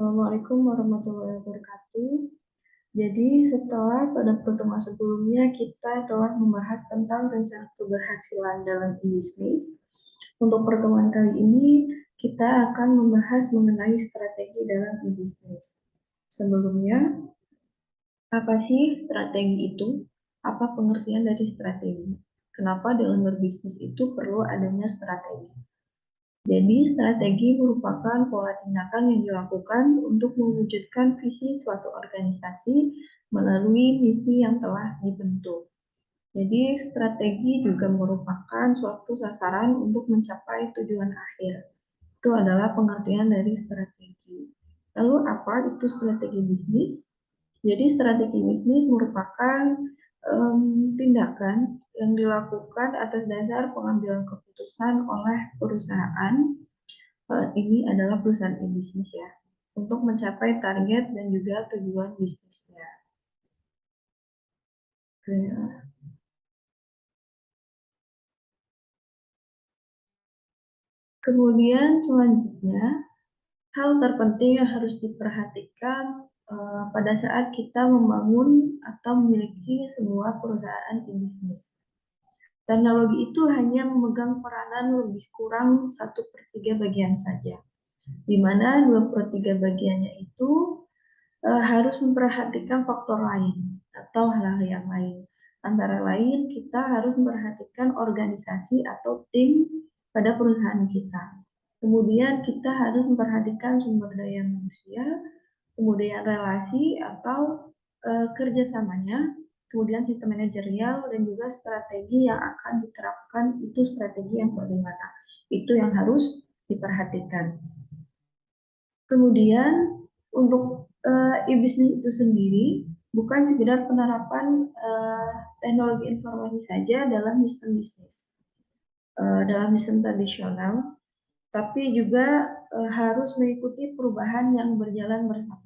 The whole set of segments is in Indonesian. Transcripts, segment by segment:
Assalamualaikum warahmatullahi wabarakatuh. Jadi setelah pada pertemuan sebelumnya kita telah membahas tentang rencana keberhasilan dalam bisnis. Untuk pertemuan kali ini kita akan membahas mengenai strategi dalam bisnis. Sebelumnya, apa sih strategi itu? Apa pengertian dari strategi? Kenapa dalam berbisnis itu perlu adanya strategi? Jadi, strategi merupakan pola tindakan yang dilakukan untuk mewujudkan visi suatu organisasi melalui misi yang telah dibentuk. Jadi, strategi juga merupakan suatu sasaran untuk mencapai tujuan akhir. Itu adalah pengertian dari strategi. Lalu, apa itu strategi bisnis? Jadi, strategi bisnis merupakan tindakan yang dilakukan atas dasar pengambilan keputusan oleh perusahaan. Ini adalah perusahaan bisnis ya, untuk mencapai target dan juga tujuan bisnisnya. Oke. Kemudian selanjutnya, hal terpenting yang harus diperhatikan pada saat kita membangun atau memiliki sebuah perusahaan bisnis. Teknologi itu hanya memegang peranan lebih kurang 1/3 bagian saja, di mana 2/3 bagiannya itu harus memperhatikan faktor lain atau hal-hal yang lain. Antara lain, kita harus memperhatikan organisasi atau tim pada perusahaan kita. Kemudian kita harus memperhatikan sumber daya manusia, kemudian relasi atau kerjasamanya, kemudian sistem manajerial dan juga strategi yang akan diterapkan itu strategi yang bagaimana. Itu yang harus diperhatikan. Kemudian untuk e-bisnis itu sendiri bukan sekedar penerapan teknologi informasi saja dalam sistem bisnis, dalam sistem tradisional, tapi juga harus mengikuti perubahan yang berjalan bersamaan.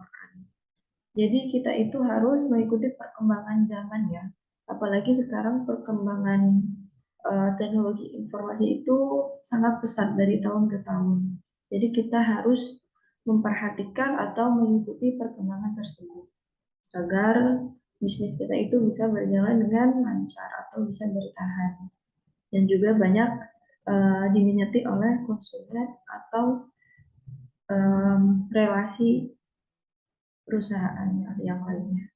Jadi kita itu harus mengikuti perkembangan zaman ya, apalagi sekarang perkembangan teknologi informasi itu sangat pesat dari tahun ke tahun. Jadi kita harus memperhatikan atau mengikuti perkembangan tersebut agar bisnis kita itu bisa berjalan dengan lancar atau bisa bertahan dan juga banyak diminati oleh konsumen atau relasi perusahaan yang lainnya.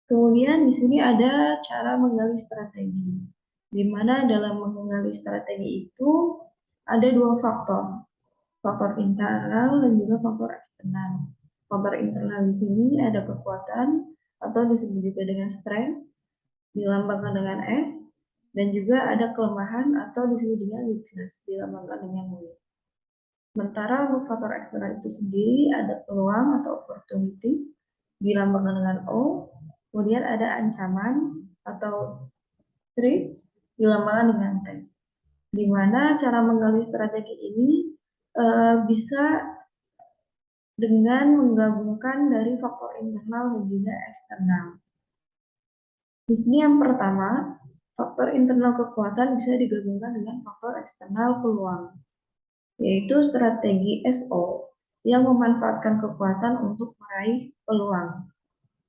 Kemudian di sini ada cara menggali strategi, di mana dalam menggali strategi itu ada dua faktor, faktor internal dan juga faktor eksternal. Faktor internal di sini ada kekuatan atau disebut juga dengan strength, dilambangkan dengan S, dan juga ada kelemahan atau disebut dengan weakness, dilambangkan dengan W. Sementara untuk faktor eksternal itu sendiri ada peluang atau opportunities, dilambangkan dengan O, kemudian ada ancaman atau threats, dilambangkan dengan T. Di mana cara menggali strategi ini bisa dengan menggabungkan dari faktor internal dan juga eksternal. Di sini yang pertama, faktor internal kekuatan bisa digabungkan dengan faktor eksternal peluang, yaitu strategi SO yang memanfaatkan kekuatan untuk meraih peluang.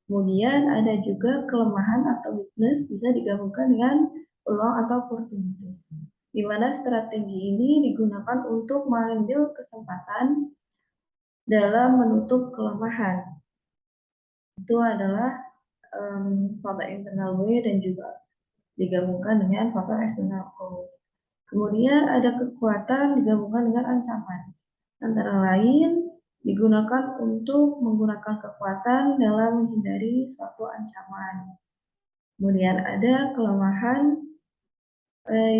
Kemudian ada juga kelemahan atau weakness bisa digabungkan dengan peluang atau opportunities, di mana strategi ini digunakan untuk mengambil kesempatan dalam menutup kelemahan. Itu adalah faktor internal W dan juga digabungkan dengan faktor eksternal O. Kemudian ada kekuatan digabungkan dengan ancaman. Antara lain digunakan untuk menggunakan kekuatan dalam menghindari suatu ancaman. Kemudian ada kelemahan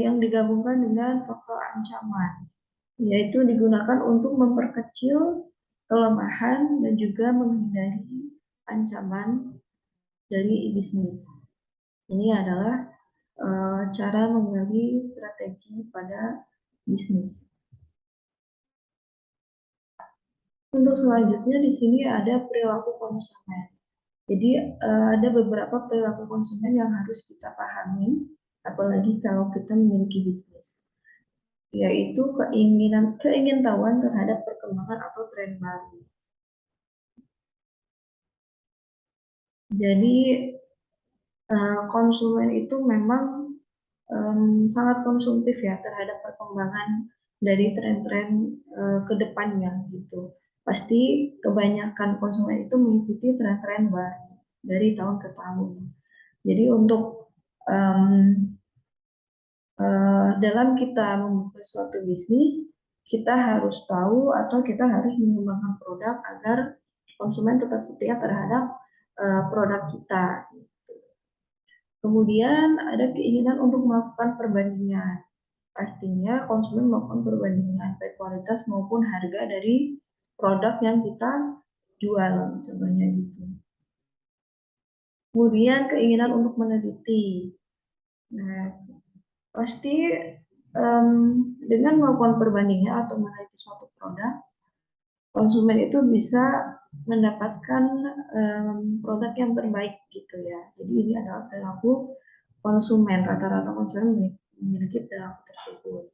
yang digabungkan dengan faktor ancaman, yaitu digunakan untuk memperkecil kelemahan dan juga menghindari ancaman dari bisnis. Ini adalah cara menggali strategi pada bisnis. Untuk selanjutnya di sini ada perilaku konsumen. Jadi ada beberapa perilaku konsumen yang harus kita pahami, apalagi kalau kita memiliki bisnis. yaitu keingintahuan terhadap perkembangan atau tren baru. Jadi konsumen itu memang sangat konsumtif ya terhadap perkembangan dari tren-tren ke depannya gitu. Pasti kebanyakan konsumen itu mengikuti tren-tren baru dari tahun ke tahun. Jadi untuk um, dalam kita membuka suatu bisnis, kita harus tahu atau kita harus mengembangkan produk agar konsumen tetap setia terhadap produk kita. Kemudian ada keinginan untuk melakukan perbandingan. Pastinya konsumen melakukan perbandingan baik kualitas maupun harga dari produk yang kita jual, contohnya gitu. Kemudian keinginan untuk meneliti. Nah, pasti dengan melakukan perbandingan atau meneliti suatu produk, konsumen itu bisa mendapatkan produk yang terbaik gitu ya. Jadi ini adalah perilaku konsumen, rata-rata konsumen memiliki perilaku tersebut.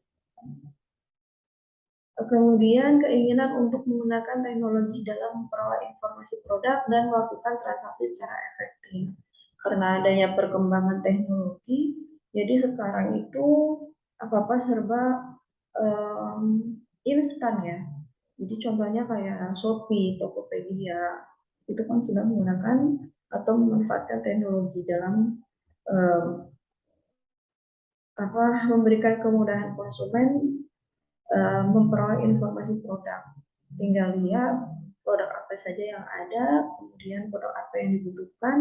Kemudian keinginan untuk menggunakan teknologi dalam memperoleh informasi produk dan melakukan transaksi secara efektif. Karena adanya perkembangan teknologi, jadi sekarang itu apa-apa serba instan ya. Jadi contohnya kayak Shopee, Tokopedia, itu kan sudah menggunakan atau memanfaatkan teknologi dalam um, memberikan kemudahan konsumen memperoleh informasi produk. Tinggal lihat produk apa saja yang ada, kemudian produk apa yang dibutuhkan,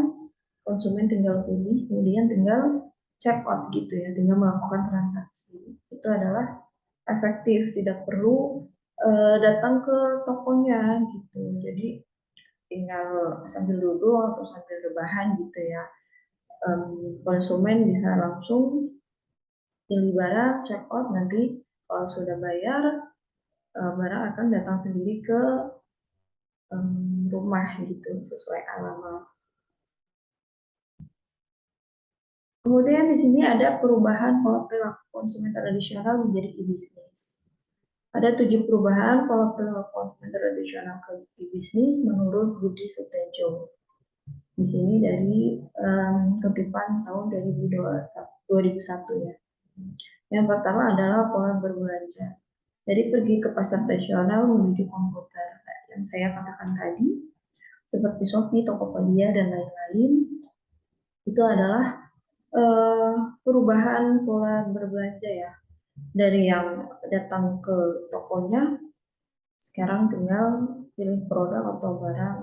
konsumen tinggal pilih, kemudian tinggal check out gitu ya, tinggal melakukan transaksi. Itu adalah efektif, tidak perlu datang ke tokonya gitu. Jadi tinggal sambil duduk atau sambil rebahan gitu ya. Konsumen bisa langsung pilih barang, check out, nanti kalau sudah bayar barang akan datang sendiri ke rumah gitu sesuai alamat. Kemudian di sini ada perubahan pola perilaku konsumen tradisional menjadi e-bisnis. Ada 7 perubahan pola perilaku konsumen tradisional ke e-bisnis menurut Budi Sutejo. Di sini dari kutipan tahun 2001 ya. Yang pertama adalah pola berbelanja. Jadi pergi ke pasar tradisional menuju komputer. Yang saya katakan tadi, seperti Shopee, Tokopedia, dan lain-lain, itu adalah perubahan pola berbelanja ya. Dari yang datang ke tokonya, sekarang tinggal pilih produk atau barang,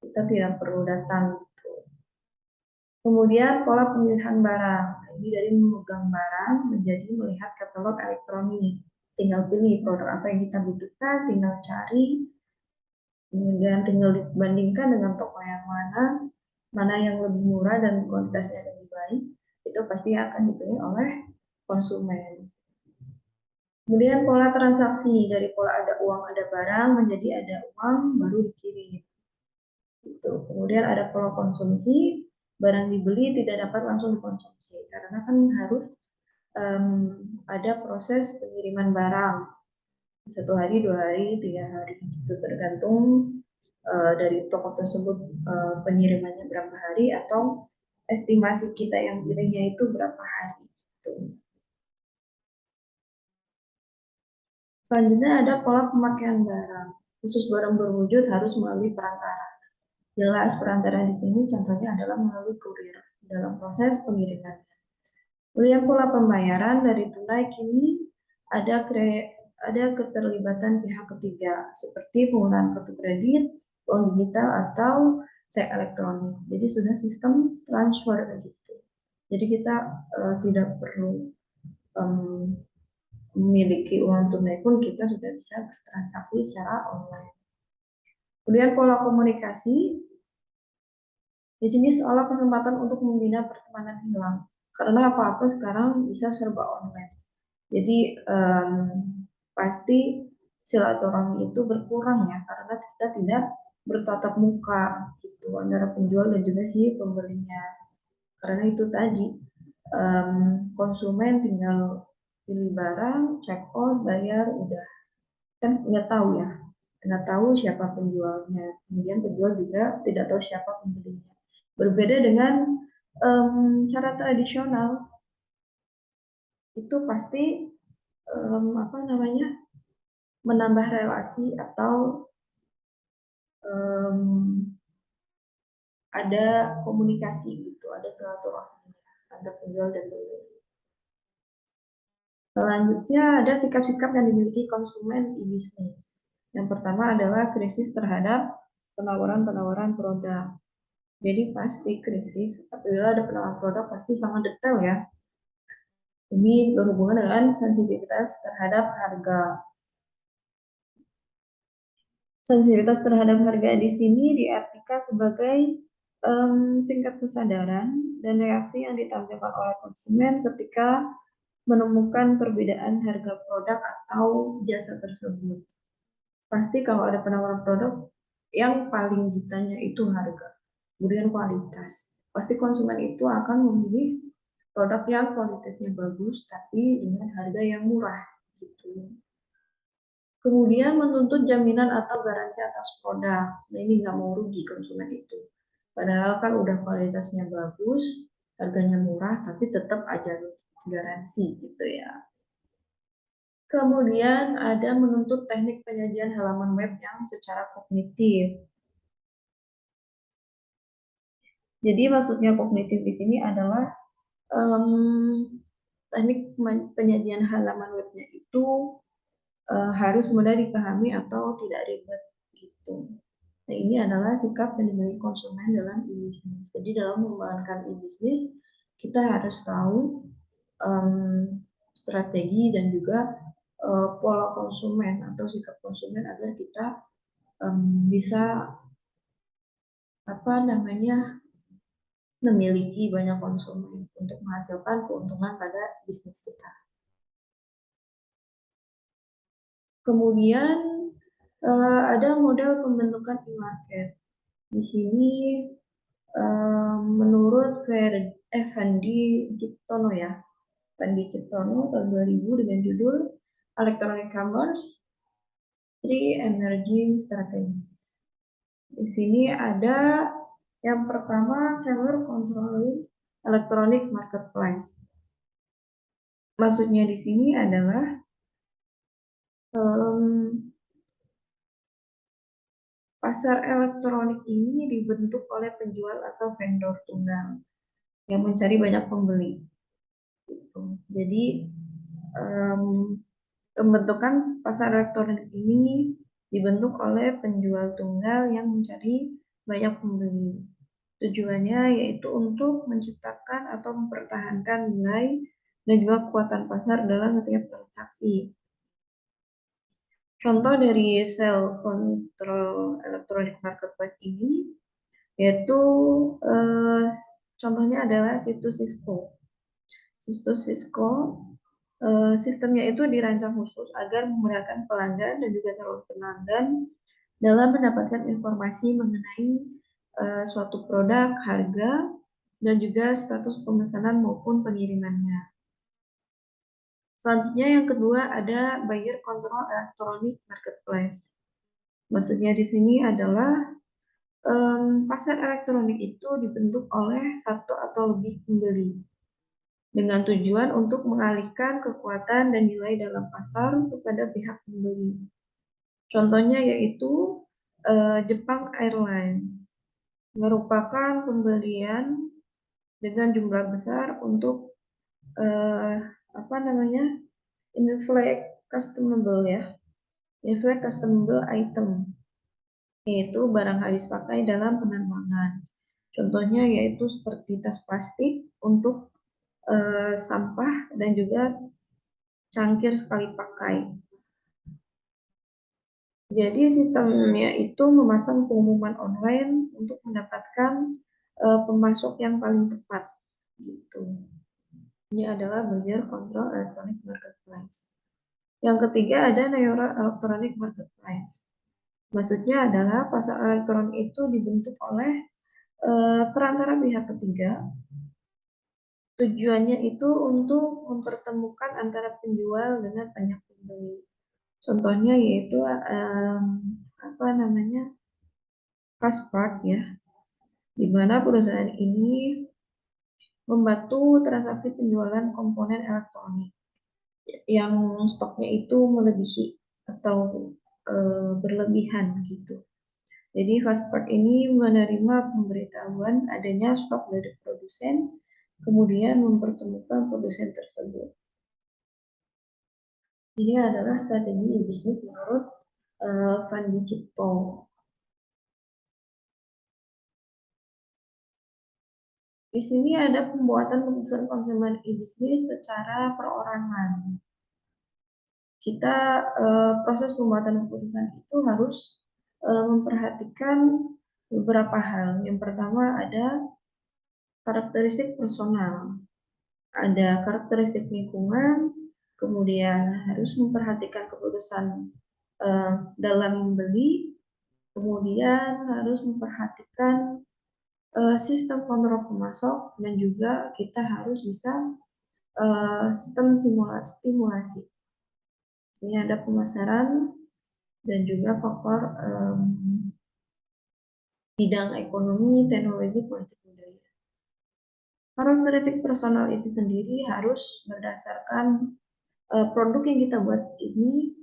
kita tidak perlu datang gitu. Kemudian pola pemilihan barang, ini dari memegang barang menjadi melihat katalog elektronik. Tinggal pilih produk apa yang kita butuhkan, tinggal cari, kemudian tinggal dibandingkan dengan toko yang mana yang lebih murah dan kualitasnya lebih baik, itu pasti akan dipilih oleh konsumen. Kemudian pola transaksi, dari pola ada uang ada barang menjadi ada uang baru dikirim. Gitu. Kemudian ada pola konsumsi, barang dibeli tidak dapat langsung dikonsumsi karena kan harus ada proses pengiriman barang 1 hari, 2 hari, 3 hari, itu tergantung dari toko tersebut pengirimannya berapa hari atau estimasi kita yang pilihnya itu berapa hari. Gitu. Selanjutnya ada pola pemakaian barang. Khusus barang berwujud harus melalui perantara. Jelas perantara di sini contohnya adalah melalui kurir dalam proses pengiriman. Kemudian pola pembayaran dari tunai kini ada keterlibatan pihak ketiga seperti penggunaan kartu kredit, uang digital atau cek elektronik. Jadi sudah sistem transfer gitu. Jadi kita tidak perlu memiliki uang tunai pun kita sudah bisa bertransaksi secara online. Kemudian pola komunikasi, di sini seolah kesempatan untuk membina pertemanan hilang. Karena apa-apa sekarang bisa serba online. Jadi pasti silaturahmi itu berkurang ya, karena kita tidak bertatap muka gitu antara penjual dan juga si pembelinya. Karena itu tadi konsumen tinggal pilih barang, check out, bayar, udah. Kan nggak tahu ya, nggak tahu siapa penjualnya. Kemudian penjual juga tidak tahu siapa pembelinya. Berbeda dengan cara tradisional, itu pasti apa namanya, menambah relasi atau em, ada komunikasi gitu, ada silaturahmi antara penjual dan pembeli. Selanjutnya ada sikap-sikap yang dimiliki konsumen di bisnis. Yang pertama adalah krisis terhadap penawaran-penawaran produk. Jadi pasti krisis, apabila ada penawaran produk pasti sangat detail ya. Ini berhubungan dengan sensitivitas terhadap harga. Sensitivitas terhadap harga di sini diartikan sebagai tingkat kesadaran dan reaksi yang ditampilkan oleh konsumen ketika menemukan perbedaan harga produk atau jasa tersebut. Pasti kalau ada penawaran produk, yang paling ditanya itu harga, kemudian kualitas. Pasti konsumen itu akan memilih produk yang kualitasnya bagus, tapi dengan harga yang murah, gitu. Kemudian menuntut jaminan atau garansi atas produk. Nah, ini nggak mau rugi konsumen itu. Padahal kan udah kualitasnya bagus, harganya murah, tapi tetap aja garansi gitu ya. Kemudian ada menuntut teknik penyajian halaman web yang secara kognitif. Jadi maksudnya kognitif di sini adalah teknik penyajian halaman webnya itu harus mudah dipahami atau tidak ribet gitu. Nah, ini adalah sikap yang dimiliki konsumen dalam e-bisnis. Jadi dalam mengembangkan e-bisnis, kita harus tahu strategi dan juga pola konsumen atau sikap konsumen agar kita bisa apa namanya memiliki banyak konsumen untuk menghasilkan keuntungan pada bisnis kita. Kemudian ada model pembentukan e-market. Di sini menurut Fandi Ciptono ya, Fandi Ciptono tahun 2000 dengan judul Electronic Commerce, Three Emerging Strategies. Di sini ada yang pertama seller controlling electronic marketplace. Maksudnya di sini adalah pasar elektronik ini dibentuk oleh penjual atau vendor tunggal yang mencari banyak pembeli. Gitu. Jadi pembentukan pasar elektronik ini dibentuk oleh penjual tunggal yang mencari banyak pembeli. Tujuannya yaitu untuk menciptakan atau mempertahankan nilai dan juga kekuatan pasar dalam setiap transaksi. Contoh dari sell control electronic marketplace ini yaitu contohnya adalah situs Cisco. Situs Cisco sistemnya itu dirancang khusus agar memudahkan pelanggan dan juga calon pelanggan dalam mendapatkan informasi mengenai suatu produk, harga, dan juga status pemesanan maupun pengirimannya. Selanjutnya yang kedua ada buyer control electronic marketplace. Maksudnya di sini adalah pasar elektronik itu dibentuk oleh satu atau lebih pembeli dengan tujuan untuk mengalihkan kekuatan dan nilai dalam pasar kepada pihak pembeli. Contohnya yaitu Jepang Airlines merupakan pembelian dengan jumlah besar untuk apa namanya inflate customable ya, inflate customable item, yaitu barang habis pakai dalam penerbangan. Contohnya yaitu seperti tas plastik untuk sampah dan juga cangkir sekali pakai. Jadi sistemnya itu memasang pengumuman online untuk mendapatkan pemasok yang paling tepat. Gitu. Ini adalah buyer control electronic marketplace. Yang ketiga ada neural electronic marketplace. Maksudnya adalah pasar elektronik itu dibentuk oleh perantara pihak ketiga Tujuannya itu untuk mempertemukan antara penjual dengan banyak pembeli. Contohnya yaitu apa namanya, Fastpack ya, di mana perusahaan ini membantu transaksi penjualan komponen elektronik yang stoknya itu melebihi atau berlebihan gitu. Jadi Fastpack ini menerima pemberitahuan adanya stok dari produsen, kemudian mempertemukan produsen tersebut. Ini adalah strategi bisnis menurut Fandi Cipto. Di sini ada pembuatan keputusan konsumen e-bisnis secara perorangan. Kita proses pembuatan keputusan itu harus memperhatikan beberapa hal. Yang pertama ada karakteristik personal, ada karakteristik lingkungan, kemudian harus memperhatikan keputusan dalam membeli, kemudian harus memperhatikan sistem kontrol pemasok, dan juga kita harus bisa sistem stimulasi. Ini ada pemasaran dan juga faktor bidang ekonomi, teknologi, politik, budaya. Karakteristik personal itu sendiri harus berdasarkan produk yang kita buat ini,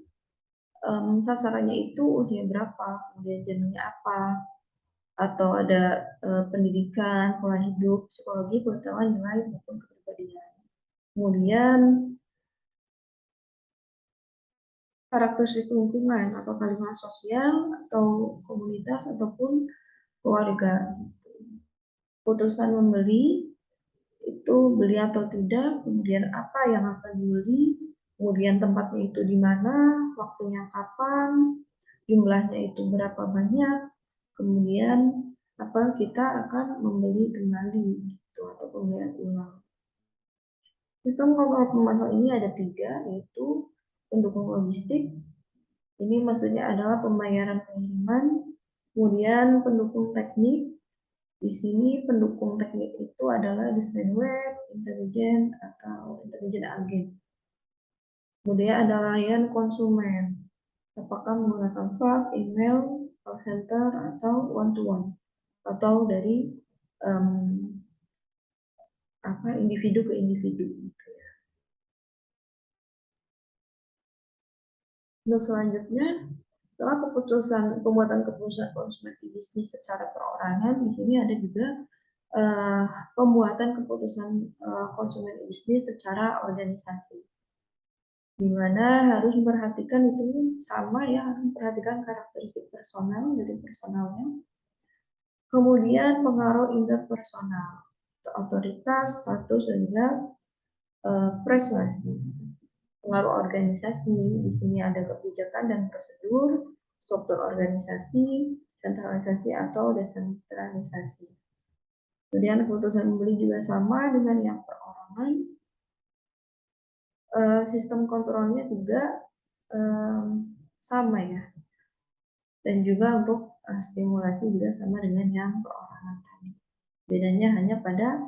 sasarannya itu usia berapa, kemudian jenisnya apa, atau ada pendidikan, pola hidup, psikologi, pengetahuan, nilai, maupun kepribadian. Kemudian karakteristik lingkungan, apakah lingkungan sosial atau komunitas ataupun keluarga. Putusan membeli itu beli atau tidak, kemudian apa yang akan dibeli, kemudian tempatnya itu di mana, waktunya kapan, jumlahnya itu berapa banyak, kemudian apa kita akan membeli kembali gitu atau pembelian ulang. Sistem kontrol pemasok ini ada 3, yaitu pendukung logistik. Ini maksudnya adalah pembayaran pengiriman, kemudian pendukung teknik. Di sini pendukung teknik itu adalah desain web, intelijen, atau intelijen agen. Kemudian ada layan konsumen, apakah menggunakan fax, email, call center, atau one-to-one, atau dari individu ke individu. Gitu ya. Untuk selanjutnya, setelah pembuatan keputusan konsumen bisnis secara perorangan, di sini ada juga pembuatan keputusan konsumen bisnis secara organisasi, di mana harus memperhatikan itu sama ya, harus memperhatikan karakteristik personal dari personalnya, kemudian pengaruh interpersonal, otoritas, status, dan juga persuasi. Pengaruh organisasi, di sini ada kebijakan dan prosedur, struktur organisasi, sentralisasi atau desentralisasi. Kemudian keputusan membeli juga sama dengan yang perorangan. Sistem kontrolnya juga sama ya. Dan juga untuk stimulasi juga sama dengan yang perorangan tadi. Bedanya hanya pada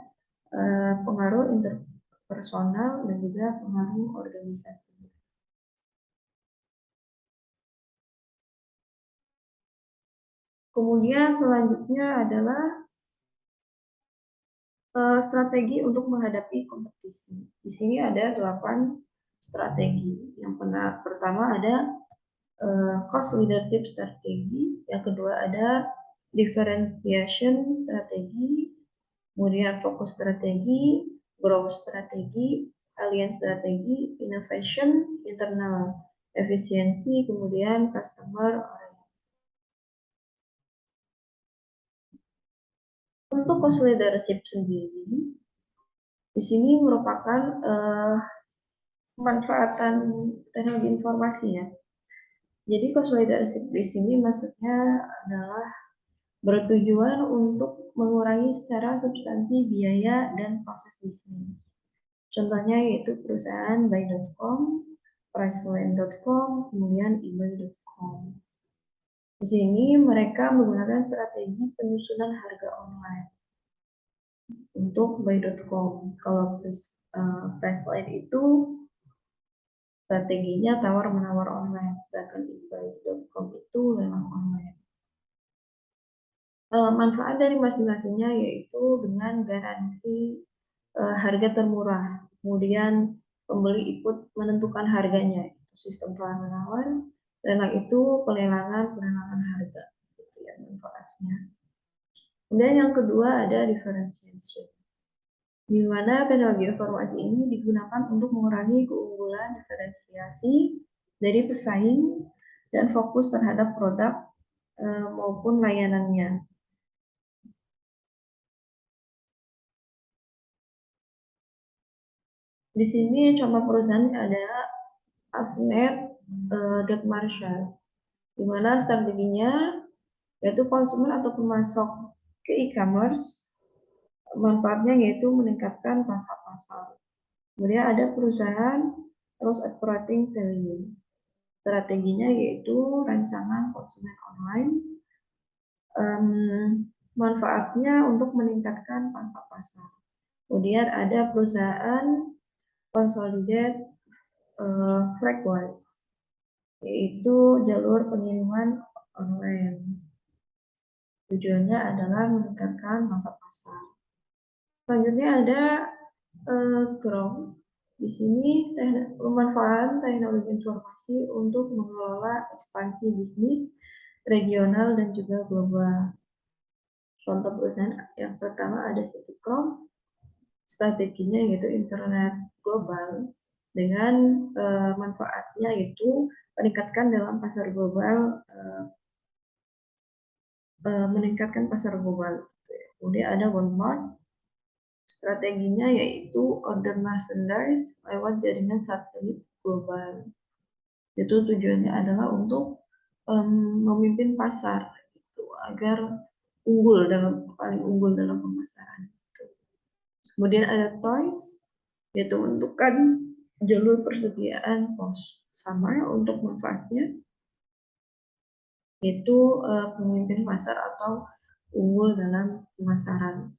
pengaruh interpersonal dan juga pengaruh organisasi. Kemudian selanjutnya adalah strategi untuk menghadapi kompetisi. Di sini ada 8 strategi. Yang pertama ada cost leadership strategi, yang kedua ada differentiation strategi, kemudian fokus strategi, growth strategi, alliance strategi, innovation, internal efisiensi, kemudian customer. Untuk cost leadership sendiri, di sini merupakan pemanfaatan teknologi informasi ya. Jadi cost leadership di sini maksudnya adalah bertujuan untuk mengurangi secara substansi biaya dan proses bisnis. Contohnya yaitu perusahaan buy.com, priceline.com, kemudian ebay.com. Di sini mereka menggunakan strategi penyusunan harga online. untuk buy.com. Kalau price line itu strateginya tawar-menawar online, sedangkan di buy.com itu lelang online. Manfaat dari masing-masingnya yaitu dengan garansi harga termurah. Kemudian pembeli ikut menentukan harganya. Sistem tawar-menawar, lelang itu pelelangan harga. Gitu ya manfaatnya. Kemudian yang kedua ada differentiation, di mana teknologi informasi ini digunakan untuk mengurangi keunggulan diferensiasi dari pesaing dan fokus terhadap produk maupun layanannya. Di sini contoh perusahaan ada Avnet, Marshall, di mana strateginya yaitu konsumen atau pemasok ke e-commerce, manfaatnya yaitu meningkatkan pangsa pasar. Kemudian ada perusahaan Loss Operating Value, strateginya yaitu rancangan konsumen online, manfaatnya untuk meningkatkan pangsa pasar. Kemudian ada perusahaan Consolidated Freight, yaitu jalur pengiriman online. Tujuannya adalah meningkatkan masa pasar. Selanjutnya ada Ground. Di sini pemanfaatan teknologi informasi untuk mengelola ekspansi bisnis regional dan juga global. Contoh perusahaan yang pertama ada Citycom, strateginya yaitu internet global dengan manfaatnya yaitu meningkatkan dalam pasar global, meningkatkan pasar global. Kemudian ada Walmart, strateginya yaitu order merchandise lewat jaringan satelit global. Itu tujuannya adalah untuk memimpin pasar itu agar paling unggul dalam pemasaran. Kemudian ada Toys, yaitu menentukan jalur persediaan pos sama untuk manfaatnya, yaitu pemimpin pasar atau unggul dalam pemasaran.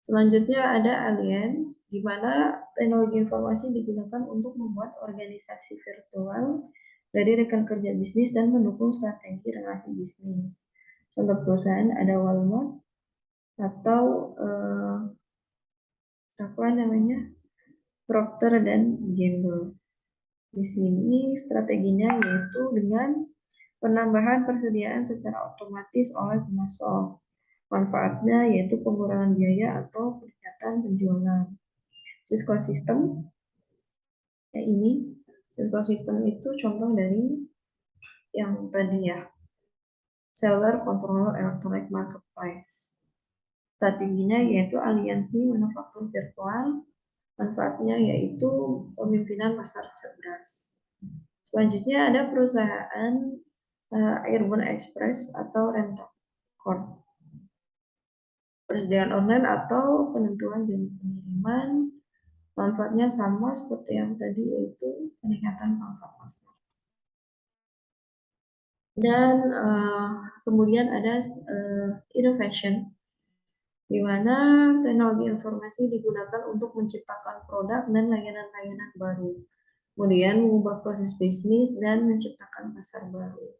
Selanjutnya ada Allianz, di mana teknologi informasi digunakan untuk membuat organisasi virtual dari rekan kerja bisnis dan mendukung strategi relasi bisnis. Contoh perusahaan ada Walmart atau apa namanya Procter dan Gamble. Di sini strateginya yaitu dengan penambahan persediaan secara otomatis oleh pemasok. Manfaatnya yaitu pengurangan biaya atau peningkatan penjualan. Cisco System kayak ini. Cisco System itu contoh dari yang tadi ya, Seller Control Electronic Marketplace. Strateginya yaitu aliansi manufaktur virtual. Manfaatnya yaitu pemimpinan pasar cerdas. Selanjutnya ada perusahaan Airborne Express atau Rent-A-Car. Persediaan online atau penentuan jam pengiriman, manfaatnya sama seperti yang tadi yaitu peningkatan pangsa pasar. Dan kemudian ada innovation, di mana teknologi informasi digunakan untuk menciptakan produk dan layanan-layanan baru. Kemudian mengubah proses bisnis dan menciptakan pasar baru.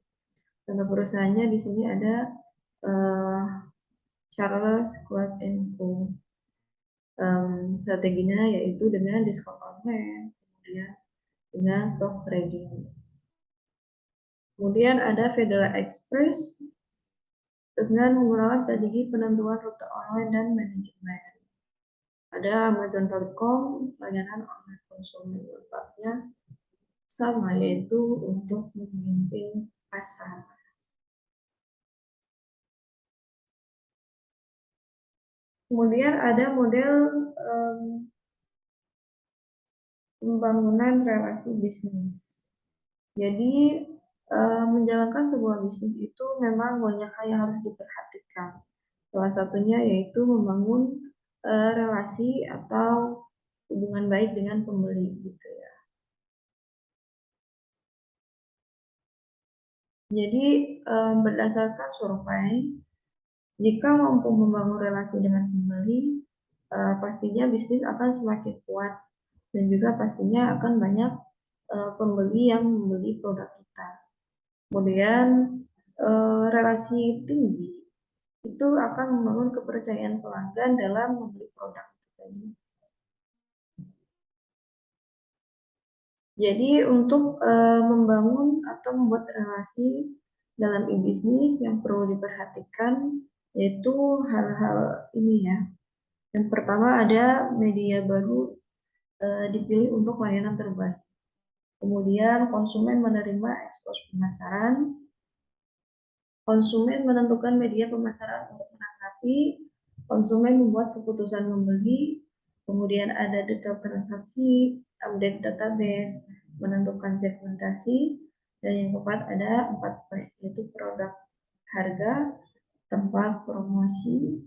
Contoh perusahaannya di sini ada Charles Schwab & Co. Strateginya yaitu dengan diskon online, kemudian dengan stock trading. Kemudian ada Federal Express dengan menggunakan strategi penentuan rute online dan manajemen. Ada Amazon.com, layanan online konsumen, manfaatnya sama yaitu untuk memimpin pasar. Kemudian ada model pembangunan relasi bisnis. Jadi menjalankan sebuah bisnis itu memang banyak hal yang harus diperhatikan. Salah satunya yaitu membangun relasi atau hubungan baik dengan pembeli gitu ya. Jadi berdasarkan survei Jika mampu membangun relasi dengan pembeli, pastinya bisnis akan semakin kuat dan juga pastinya akan banyak pembeli yang membeli produk kita. Kemudian relasi tinggi itu akan membangun kepercayaan pelanggan dalam membeli produk kita. Jadi untuk membangun atau membuat relasi dalam e-bisnis yang perlu diperhatikan yaitu hal-hal ini ya. Yang pertama ada media baru dipilih untuk layanan terbaik. Kemudian konsumen menerima ekspos pemasaran. Konsumen menentukan media pemasaran untuk menanggapi. Konsumen membuat keputusan membeli. Kemudian ada detail transaksi, update database, menentukan segmentasi, dan yang keempat ada 4P, yaitu produk, harga, tempat promosi,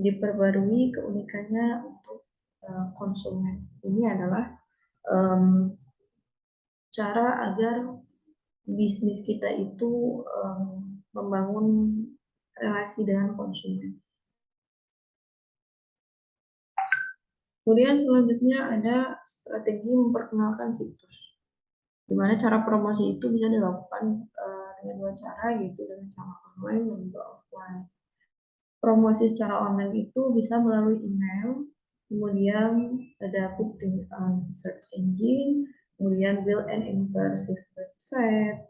diperbarui keunikannya untuk konsumen. Ini adalah cara agar bisnis kita itu membangun relasi dengan konsumen. Kemudian selanjutnya ada strategi memperkenalkan situs. Di mana cara promosi itu bisa dilakukan dengan dua cara, yaitu dengan cara online dan juga offline. Promosi secara online itu bisa melalui email, kemudian ada booking search engine, kemudian build an immersive website,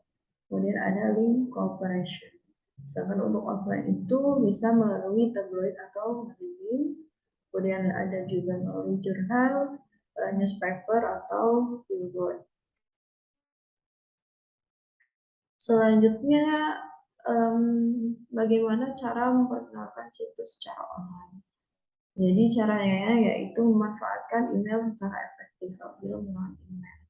kemudian ada link cooperation. Sedangkan untuk offline itu bisa melalui tabloid atau magazine, kemudian ada juga melalui jurnal, newspaper atau billboard. Selanjutnya, bagaimana cara memperkenalkan situs secara online. Jadi caranya yaitu memanfaatkan email secara efektif apabila menggunakan email.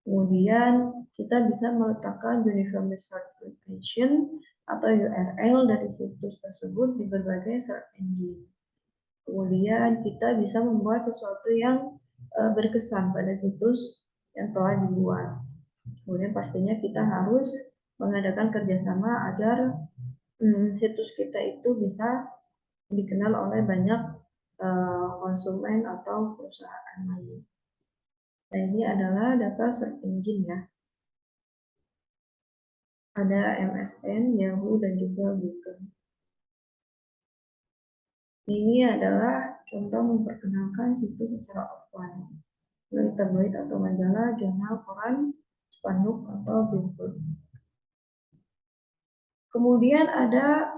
Kemudian kita bisa meletakkan uniform search location atau URL dari situs tersebut di berbagai search engine. Kemudian kita bisa membuat sesuatu yang berkesan pada situs yang telah dibuat. Kemudian pastinya kita harus mengadakan kerjasama agar situs kita itu bisa dikenal oleh banyak konsumen atau perusahaan lain. Nah, ini adalah data search engine ya. Ada MSN, Yahoo, dan juga Google. Ini adalah contoh memperkenalkan situs secara offline. Melalui tabloid atau majalah, jurnal, koran, spanduk, atau billboard. Kemudian ada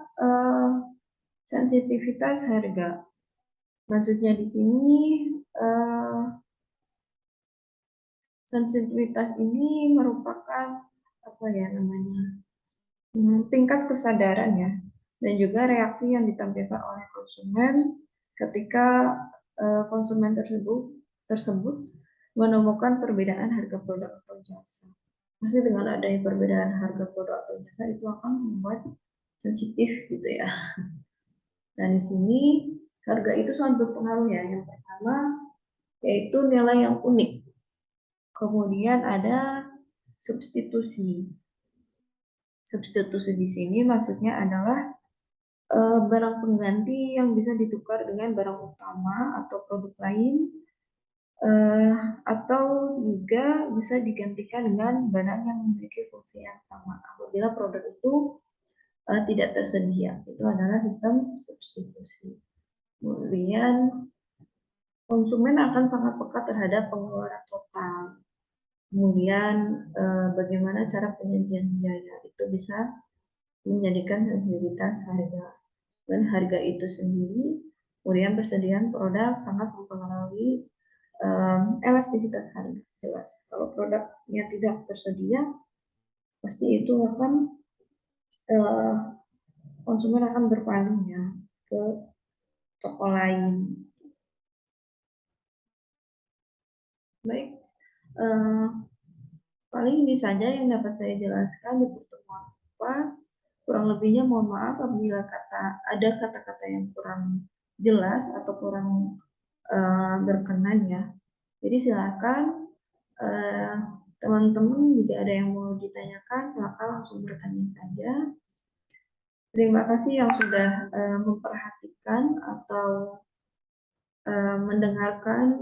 sensitivitas harga. Maksudnya di sini sensitivitas ini merupakan apa ya namanya tingkat kesadaran ya dan juga reaksi yang ditampilkan oleh konsumen ketika konsumen tersebut menemukan perbedaan harga produk atau jasa. Pasti dengan adanya perbedaan harga produk atau jasa itu akan membuat sensitif gitu ya. Dan di sini harga itu sangat berpengaruh ya. Yang pertama yaitu nilai yang unik. Kemudian ada substitusi. Substitusi di sini maksudnya adalah barang pengganti yang bisa ditukar dengan barang utama atau produk lain, atau juga bisa digantikan dengan barang yang memiliki fungsi yang sama apabila produk itu tidak tersedia. Itu adalah sistem substitusi. Kemudian konsumen akan sangat peka terhadap pengeluaran total. Kemudian bagaimana cara penyajian biaya itu bisa menjadikan sensitivitas harga. Dan harga itu sendiri, kemudian persediaan produk sangat mempengaruhi elastisitas harga. Jelas, kalau produknya tidak tersedia, pasti itu akan konsumen akan berpaling ya ke toko lain. Baik, paling ini saja yang dapat saya jelaskan di pertemuan apa. Kurang lebihnya mohon maaf apabila ada kata-kata yang kurang jelas atau kurang berkenan ya. Jadi silakan teman-teman jika ada yang mau ditanyakan silakan langsung bertanya saja. Terima kasih yang sudah memperhatikan atau mendengarkan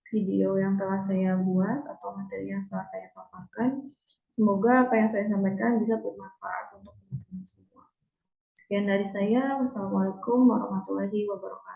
video yang telah saya buat atau materi yang telah saya paparkan. Semoga apa yang saya sampaikan bisa bermanfaat untuk teman-teman semua. Sekian dari saya. Wassalamualaikum warahmatullahi wabarakatuh.